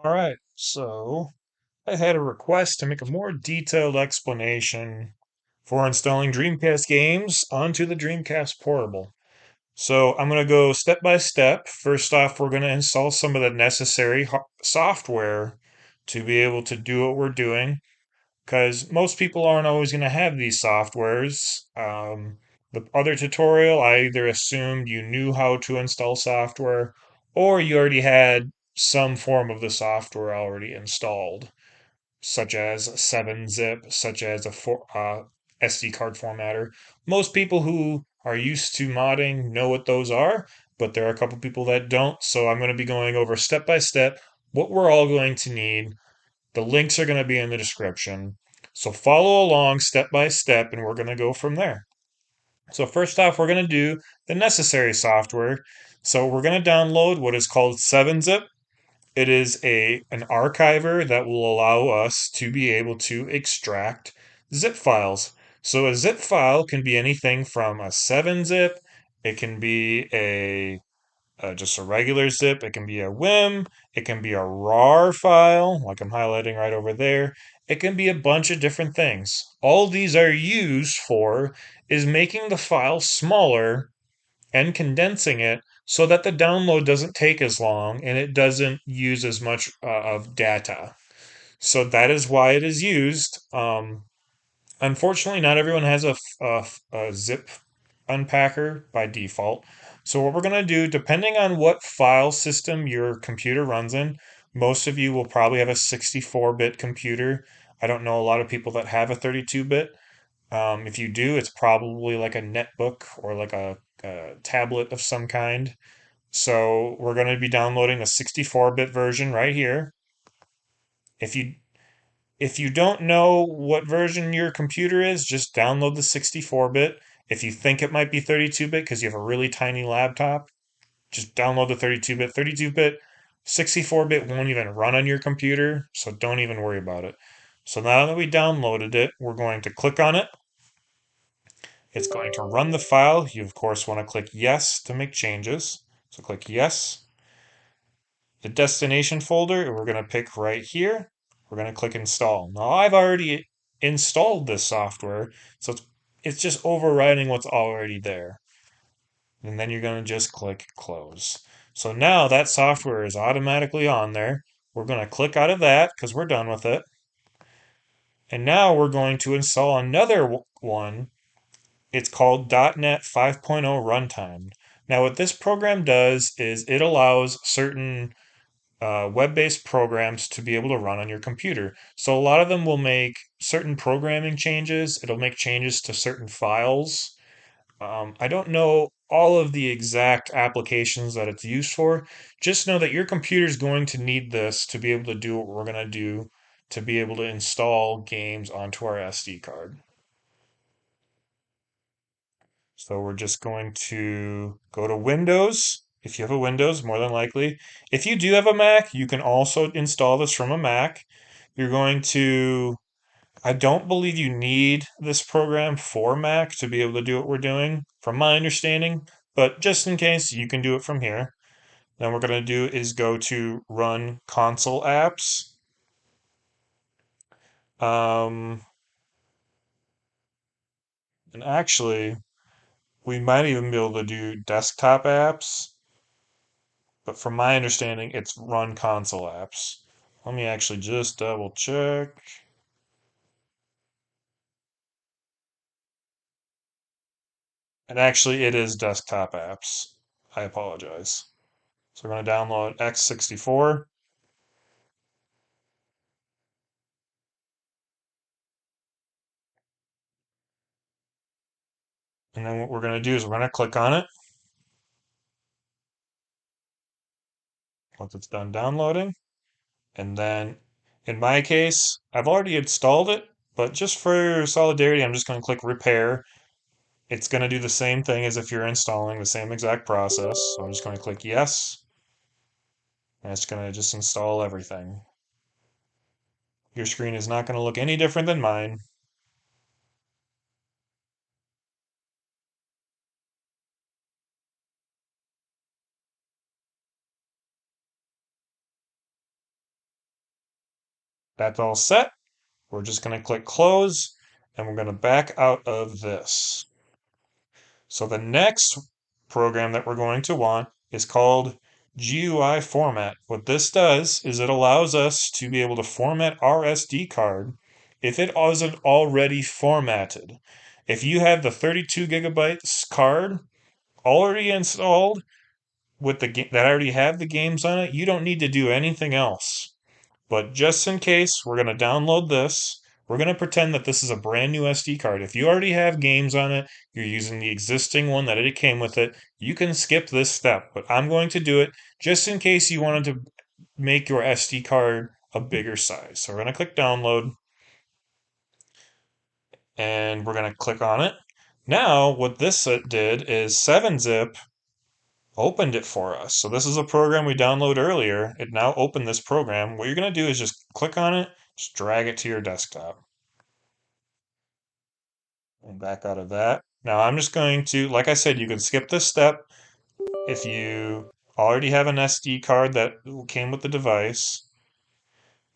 All right, so I had a request to make a more detailed explanation for installing Dreamcast games onto the Dreamcast Portable. So I'm going to go step by step. First off, we're going to install some of the necessary software to be able to do what we're doing, because most people aren't always going to have these softwares. The other tutorial, I either assumed you knew how to install software or you already had some form of the software already installed, such as 7-zip, such as a SD card formatter. Most people who are used to modding know what those are, but there are a couple people that don't. So I'm going to be going over step by step what we're all going to need. The links are going to be in the description. So follow along step by step, and we're going to go from there. So first off, we're going to do the necessary software. So we're going to download what is called 7-zip. It is an archiver that will allow us to be able to extract zip files. So a zip file can be anything from a 7-zip, it can be just a regular zip, it can be a WIM, it can be a RAR file, like I'm highlighting right over there. It can be a bunch of different things. All these are used for is making the file smaller and condensing it so that the download doesn't take as long and it doesn't use as much of data. So that is why it is used. Unfortunately, not everyone has a zip unpacker by default. So what we're going to do, depending on what file system your computer runs in, most of you will probably have a 64-bit computer. I don't know a lot of people that have a 32-bit. If you do, it's probably like a netbook or like a tablet of some kind. So we're going to be downloading a 64-bit version right here. If you if you don't know what version your computer is, just download the 64-bit. If you think it might be 32-bit because you have a really tiny laptop, just download the 32-bit. 32-bit, 64-bit won't even run on your computer, so don't even worry about it. So now that we downloaded it, we're going to click on it. It's going to run the file. You, of course, want to click yes to make changes. So click yes. The destination folder, we're going to pick right here. We're going to click install. Now, I've already installed this software, so it's just overriding what's already there. And then you're going to just click close. So now that software is automatically on there. We're going to click out of that because we're done with it. And now we're going to install another one. It's called .NET 5.0 Runtime. Now, what this program does is it allows certain web-based programs to be able to run on your computer. So a lot of them will make certain programming changes. It'll make changes to certain files. I don't know all of the exact applications that it's used for. Just know that your computer is going to need this to be able to do what we're going to do to be able to install games onto our SD card. So we're just going to go to Windows. If you have a Windows, more than likely. If you do have a Mac, you can also install this from a Mac. You're going to, I don't believe you need this program for Mac to be able to do what we're doing, from my understanding, but just in case, you can do it from here. Then what we're going to do is go to Run Console Apps. Um, and actually, we might even be able to do desktop apps. But from my understanding, it's run console apps. Let me actually just double check. And actually, it is desktop apps. I apologize. So we're going to download X64. And then what we're going to do is we're going to click on it once it's done downloading. And then in my case, I've already installed it, but just for solidarity, I'm just going to click repair. It's going to do the same thing as if you're installing the same exact process. So I'm just going to click yes. And it's going to just install everything. Your screen is not going to look any different than mine. That's all set. We're just going to click close and we're going to back out of this. So the next program that we're going to want is called GUI format. What this does is it allows us to be able to format our SD card if it wasn't already formatted. If you have the 32 gigabytes card already installed with that already have the games on it, you don't need to do anything else. But just in case, we're going to download this. We're going to pretend that this is a brand new SD card. If you already have games on it, you're using the existing one that it came with it, you can skip this step. But I'm going to do it just in case you wanted to make your SD card a bigger size. So we're going to click download and we're going to click on it. Now, what this did is 7-zip opened it for us. So this is a program we downloaded earlier. It now opened this program. What you're going to do is just click on it, just drag it to your desktop. And back out of that. Now I'm just going to, like I said, you can skip this step if you already have an SD card that came with the device.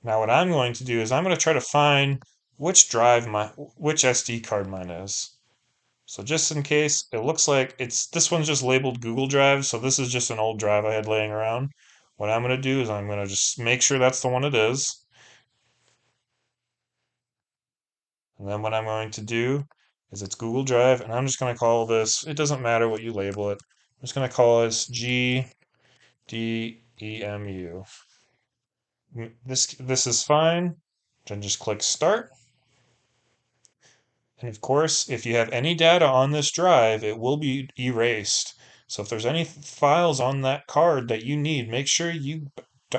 Now what I'm going to do is I'm going to try to find which SD card mine is. So just in case, it looks like this one's just labeled Google Drive, so this is just an old drive I had laying around. What I'm going to do is I'm going to just make sure that's the one it is. And then what I'm going to do is it's Google Drive, and I'm just going to call this, it doesn't matter what you label it. I'm just going to call this GDEMU. This is fine. Then just click Start. And of course, if you have any data on this drive, it will be erased. So if there's any files on that card that you need, make sure you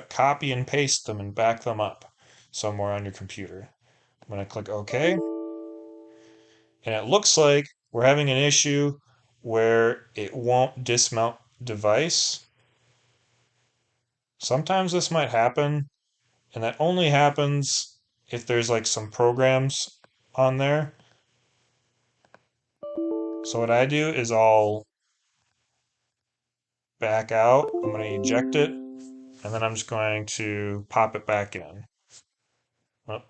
copy and paste them and back them up somewhere on your computer. I'm going to click OK. And it looks like we're having an issue where it won't dismount device. Sometimes this might happen, and that only happens if there's like some programs on there. So what I do is I'll back out. I'm going to eject it, and then I'm just going to pop it back in. Oh,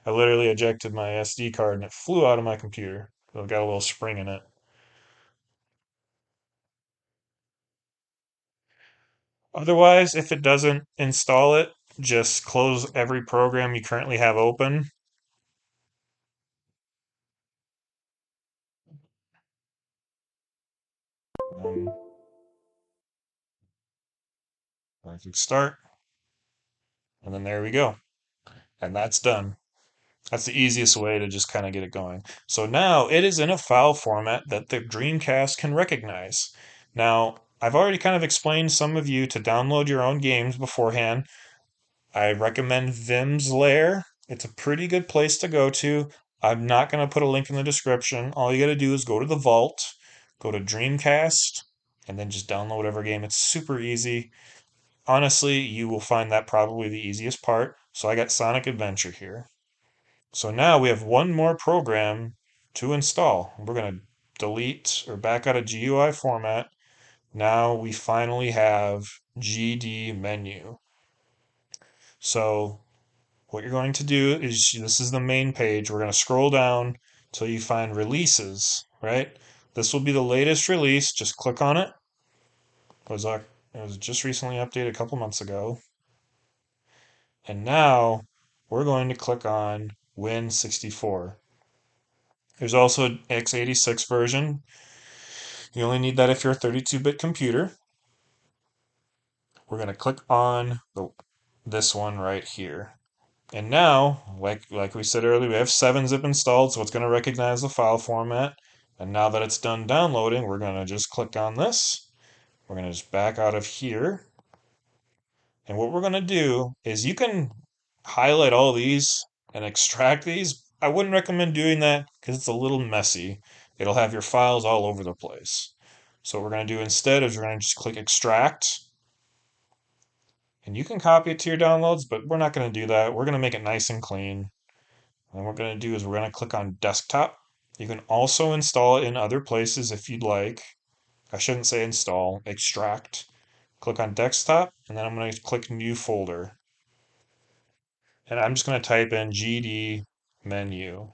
I literally ejected my SD card and it flew out of my computer. So I've got a little spring in it. Otherwise, if it doesn't install it, just close every program you currently have open. Um, I click start, and then there we go. And that's done. That's the easiest way to just kind of get it going. So now it is in a file format that the Dreamcast can recognize. Now, I've already kind of explained some of you to download your own games beforehand. I recommend Vim's Lair. It's a pretty good place to go to. I'm not going to put a link in the description. All you got to do is go to the vault, go to Dreamcast, and then just download whatever game. It's super easy. Honestly, you will find that probably the easiest part. So I got Sonic Adventure here. So now we have one more program to install. We're going to delete or back out of GUI format. Now we finally have GDMENU. So what you're going to do is this is the main page. We're going to scroll down till you find releases, right? This will be the latest release. Just click on it. It was just recently updated a couple months ago. And now we're going to click on Win64. There's also an x86 version. You only need that if you're a 32-bit computer. We're going to click on this one right here. And now, like we said earlier, we have 7-zip installed, so it's going to recognize the file format. And now that it's done downloading, we're going to just click on this. We're going to just back out of here. And what we're going to do is you can highlight all these and extract these. I wouldn't recommend doing that because it's a little messy. It'll have your files all over the place. So what we're going to do instead is we're going to just click extract. And you can copy it to your downloads, but we're not going to do that. We're going to make it nice and clean. And what we're going to do is we're going to click on desktop. You can also install it in other places if you'd like. I shouldn't say install, extract. Click on desktop, and then I'm going to click new folder. And I'm just going to type in GD menu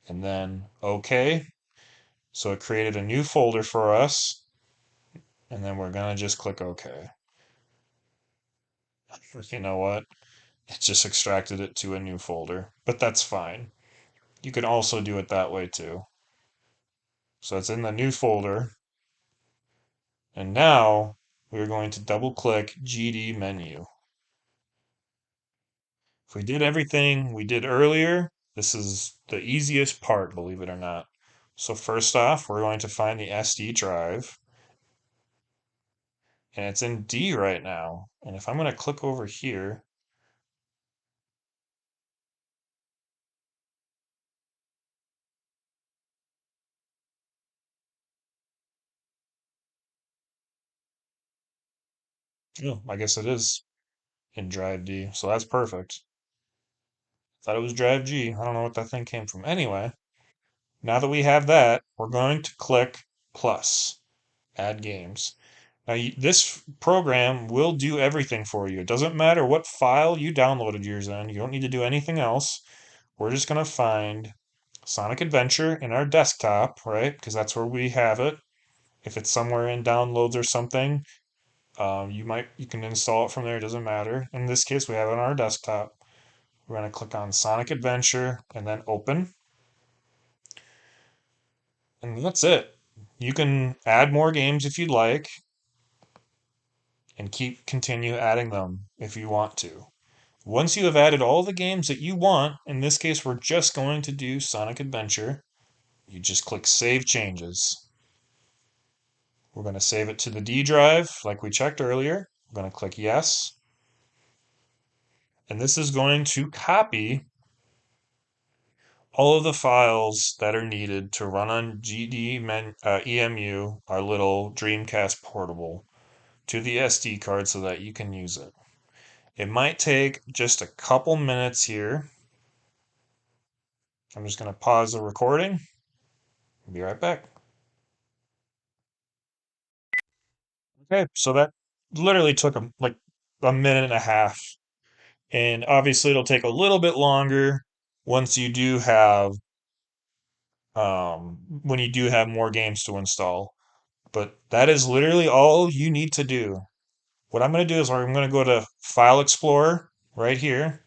and then OK. So it created a new folder for us, and then we're going to just click OK. You know what? It just extracted it to a new folder, but that's fine. You can also do it that way too. So it's in the new folder, and now we're going to double click GD menu. If we did everything we did earlier, this is the easiest part, believe it or not. So first off, we're going to find the SD drive, and it's in D right now. And if I'm going to click over here, oh, I guess it is in drive D, so that's perfect. Thought it was drive G. I don't know what that thing came from. Anyway, now that we have that, we're going to click plus, add games. Now, this program will do everything for you. It doesn't matter what file you downloaded yours in. You don't need to do anything else. We're just going to find Sonic Adventure in our desktop, right? Because that's where we have it. If it's somewhere in downloads or something, you can install it from there. It doesn't matter. In this case, we have it on our desktop. We're going to click on Sonic Adventure and then open. And that's it. You can add more games if you'd like and continue adding them if you want to. Once you have added all the games that you want, in this case, we're just going to do Sonic Adventure. You just click Save Changes. We're going to save it to the D drive like we checked earlier. We're going to click Yes. And this is going to copy all of the files that are needed to run on GDEMU, our little Dreamcast Portable, to the SD card so that you can use it. It might take just a couple minutes here. I'm just going to pause the recording. Be right back. Okay, so that literally took like a minute and a half. And obviously it'll take a little bit longer once you do have when you do have more games to install. But that is literally all you need to do. What I'm going to do is I'm going to go to File Explorer right here,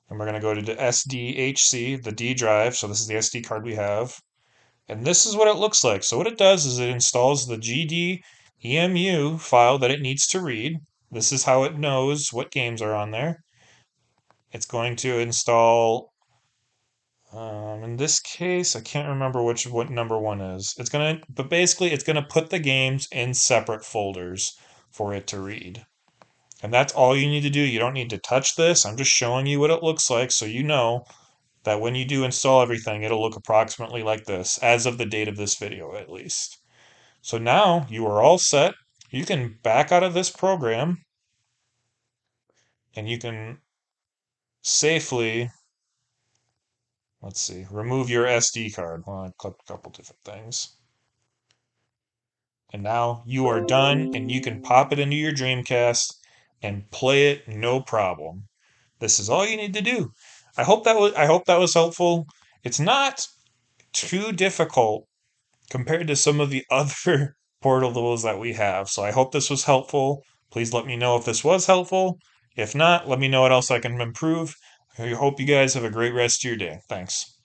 and we're going to go to the SDHC, the D drive. So this is the SD card we have. And this is what it looks like. So what it does is it installs the GDEMU file that it needs to read. This is how it knows what games are on there. It's going to install, in this case, I can't remember what number one is. But basically it's gonna put the games in separate folders for it to read. And that's all you need to do. You don't need to touch this. I'm just showing you what it looks like so you know that when you do install everything, it'll look approximately like this, as of the date of this video at least. So now you are all set. You can back out of this program and you can safely, let's see, remove your SD card. Well, I clicked a couple different things. And now you are done and you can pop it into your Dreamcast and play it no problem. This is all you need to do. I hope that was helpful. It's not too difficult compared to some of the other portables that we have. So I hope this was helpful. Please let me know if this was helpful. If not, let me know what else I can improve. I hope you guys have a great rest of your day. Thanks.